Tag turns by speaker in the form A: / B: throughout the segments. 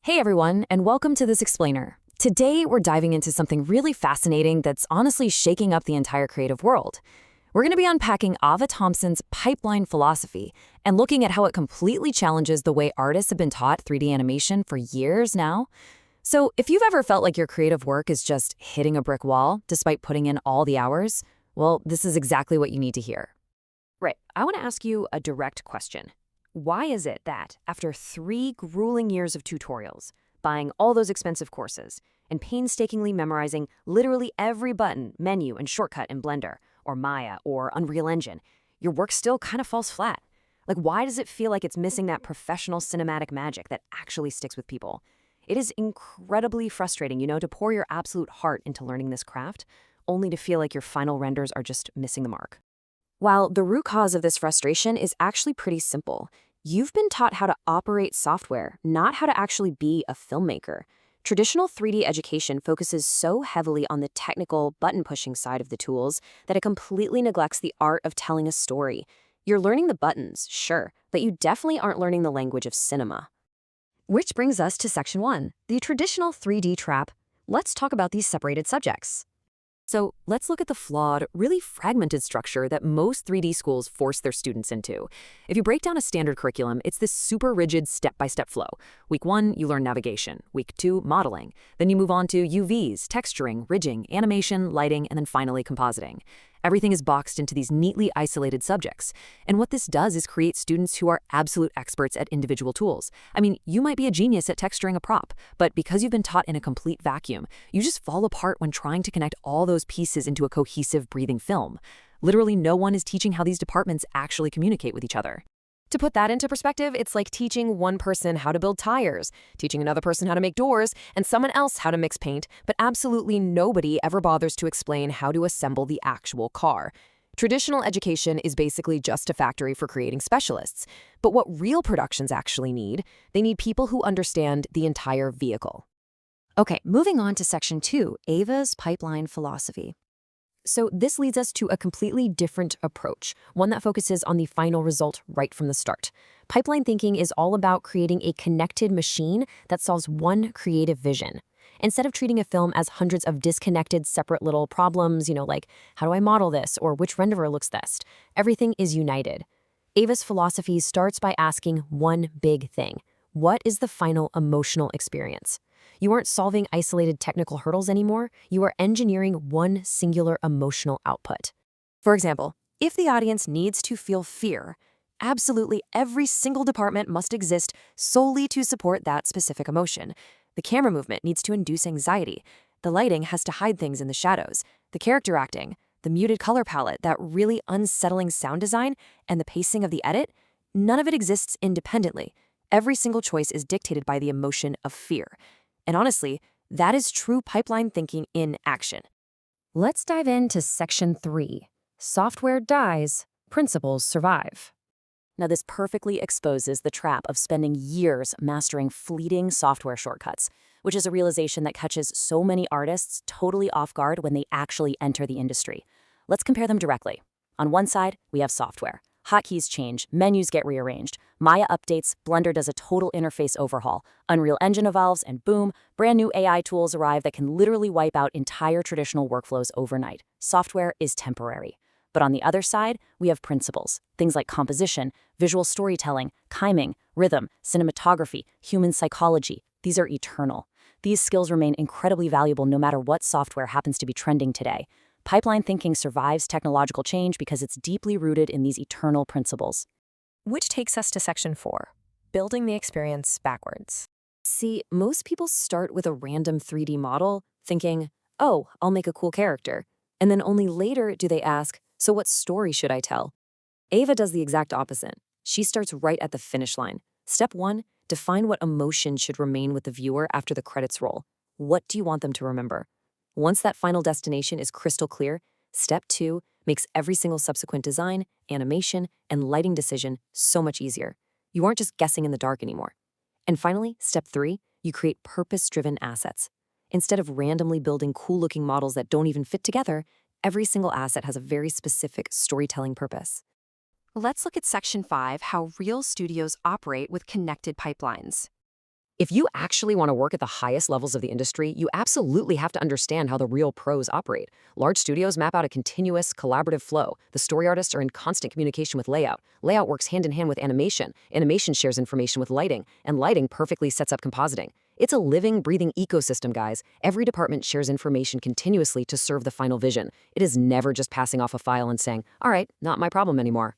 A: Hey everyone, and welcome to this explainer. Today we're diving into something really fascinating that's honestly shaking up the entire creative world. We're going to be unpacking Ava Thompson's pipeline philosophy and looking at how it completely challenges the way artists have been taught 3D animation for years now. So if you've ever felt like your creative work is just hitting a brick wall despite putting in all the hours, well, this is exactly what you need to hear. Right, I want to ask you a direct question. Why is it that, after 3 grueling years of tutorials, buying all those expensive courses, and painstakingly memorizing literally every button, menu, and shortcut in Blender, or Maya, or Unreal Engine, your work still kind of falls flat? Like, why does it feel like it's missing that professional cinematic magic that actually sticks with people? It is incredibly frustrating, to pour your absolute heart into learning this craft, only to feel like your final renders are just missing the mark. While the root cause of this frustration is actually pretty simple, you've been taught how to operate software, not how to actually be a filmmaker. Traditional 3D education focuses so heavily on the technical, button-pushing side of the tools that it completely neglects the art of telling a story. You're learning the buttons, sure, but you definitely aren't learning the language of cinema. Which brings us to Section 1, the traditional 3D trap. Let's talk about these separated subjects. So let's look at the flawed, really fragmented structure that most 3D schools force their students into. If you break down a standard curriculum, it's this super rigid step-by-step flow. Week 1, you learn navigation. Week 2, modeling. Then you move on to UVs, texturing, ridging, animation, lighting, and then finally compositing. Everything is boxed into these neatly isolated subjects. And what this does is create students who are absolute experts at individual tools. I mean, you might be a genius at texturing a prop, but because you've been taught in a complete vacuum, you just fall apart when trying to connect all those pieces into a cohesive, breathing film. Literally, no one is teaching how these departments actually communicate with each other. To put that into perspective, it's like teaching one person how to build tires, teaching another person how to make doors, and someone else how to mix paint, but absolutely nobody ever bothers to explain how to assemble the actual car. Traditional education is basically just a factory for creating specialists. But what real productions actually need, they need people who understand the entire vehicle. Okay, moving on to Section 2, Ava's pipeline philosophy. So this leads us to a completely different approach, one that focuses on the final result right from the start. Pipeline thinking is all about creating a connected machine that solves one creative vision. Instead of treating a film as hundreds of disconnected, separate little problems, like, how do I model this, or which renderer looks best, everything is united. Ava's philosophy starts by asking one big thing. What is the final emotional experience? You aren't solving isolated technical hurdles anymore. You are engineering one singular emotional output. For example, if the audience needs to feel fear, absolutely every single department must exist solely to support that specific emotion. The camera movement needs to induce anxiety. The lighting has to hide things in the shadows. The character acting, the muted color palette, that really unsettling sound design, and the pacing of the edit, none of it exists independently. Every single choice is dictated by the emotion of fear. And honestly, that is true pipeline thinking in action. Let's dive into Section 3. Software dies, principles survive. Now, this perfectly exposes the trap of spending years mastering fleeting software shortcuts, which is a realization that catches so many artists totally off guard when they actually enter the industry. Let's compare them directly. On one side, we have software. Hotkeys change, menus get rearranged, Maya updates, Blender does a total interface overhaul, Unreal Engine evolves, and boom, brand new AI tools arrive that can literally wipe out entire traditional workflows overnight. Software is temporary. But on the other side, we have principles, things like composition, visual storytelling, timing, rhythm, cinematography, human psychology. These are eternal. These skills remain incredibly valuable no matter what software happens to be trending today. Pipeline thinking survives technological change because it's deeply rooted in these eternal principles.
B: Which takes us to Section 4, building the experience backwards.
A: See, most people start with a random 3D model, thinking, oh, I'll make a cool character. And then only later do they ask, so what story should I tell? Ava does the exact opposite. She starts right at the finish line. Step 1, define what emotion should remain with the viewer after the credits roll. What do you want them to remember? Once that final destination is crystal clear, Step 2 makes every single subsequent design, animation, and lighting decision so much easier. You aren't just guessing in the dark anymore. And finally, Step 3, you create purpose-driven assets. Instead of randomly building cool-looking models that don't even fit together, every single asset has a very specific storytelling purpose.
B: Let's look at Section 5, how real studios operate with connected pipelines.
A: If you actually want to work at the highest levels of the industry, you absolutely have to understand how the real pros operate. Large studios map out a continuous, collaborative flow. The story artists are in constant communication with layout. Layout works hand in hand with animation. Animation shares information with lighting, and lighting perfectly sets up compositing. It's a living, breathing ecosystem, guys. Every department shares information continuously to serve the final vision. It is never just passing off a file and saying, "All right, not my problem anymore."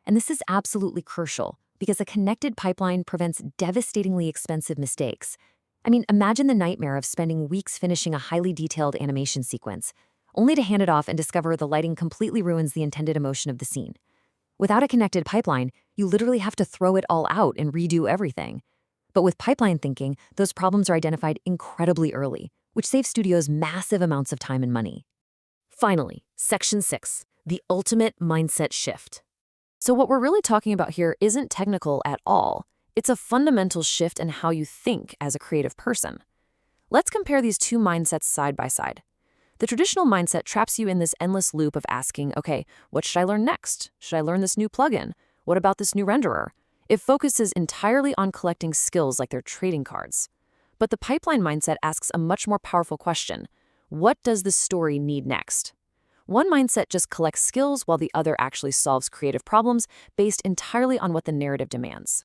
A: And this is absolutely crucial because a connected pipeline prevents devastatingly expensive mistakes. I mean, imagine the nightmare of spending weeks finishing a highly detailed animation sequence, only to hand it off and discover the lighting completely ruins the intended emotion of the scene. Without a connected pipeline, you literally have to throw it all out and redo everything. But with pipeline thinking, those problems are identified incredibly early, which saves studios massive amounts of time and money. Finally, Section 6, the ultimate mindset shift. So what we're really talking about here isn't technical at all. It's a fundamental shift in how you think as a creative person. Let's compare these two mindsets side by side. The traditional mindset traps you in this endless loop of asking, okay, what should I learn next? Should I learn this new plugin? What about this new renderer? It focuses entirely on collecting skills like they're trading cards. But the pipeline mindset asks a much more powerful question. What does the story need next? One mindset just collects skills while the other actually solves creative problems based entirely on what the narrative demands.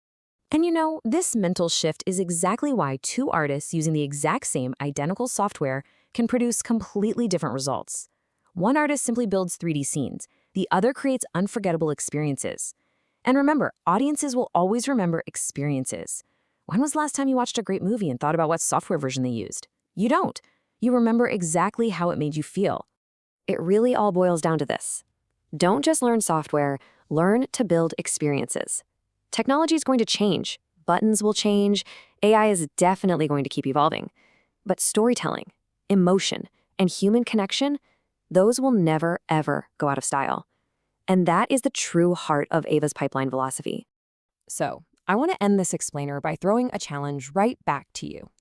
A: And you know, this mental shift is exactly why two artists using the exact same identical software can produce completely different results. One artist simply builds 3D scenes, the other creates unforgettable experiences. And remember, audiences will always remember experiences. When was the last time you watched a great movie and thought about what software version they used? You don't. You remember exactly how it made you feel. It really all boils down to this. Don't just learn software, learn to build experiences. Technology is going to change, buttons will change, AI is definitely going to keep evolving. But storytelling, emotion, and human connection, those will never, ever go out of style. And that is the true heart of Ava's pipeline philosophy.
B: So, I want to end this explainer by throwing a challenge right back to you.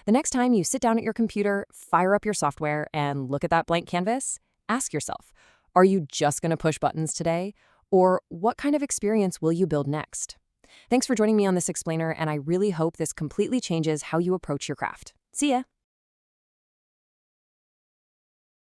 B: The next time you sit down at your computer, fire up your software, and look at that blank canvas, ask yourself, are you just going to push buttons today? Or what kind of experience will you build next? Thanks for joining me on this explainer, and I really hope this completely changes how you approach your craft. See ya!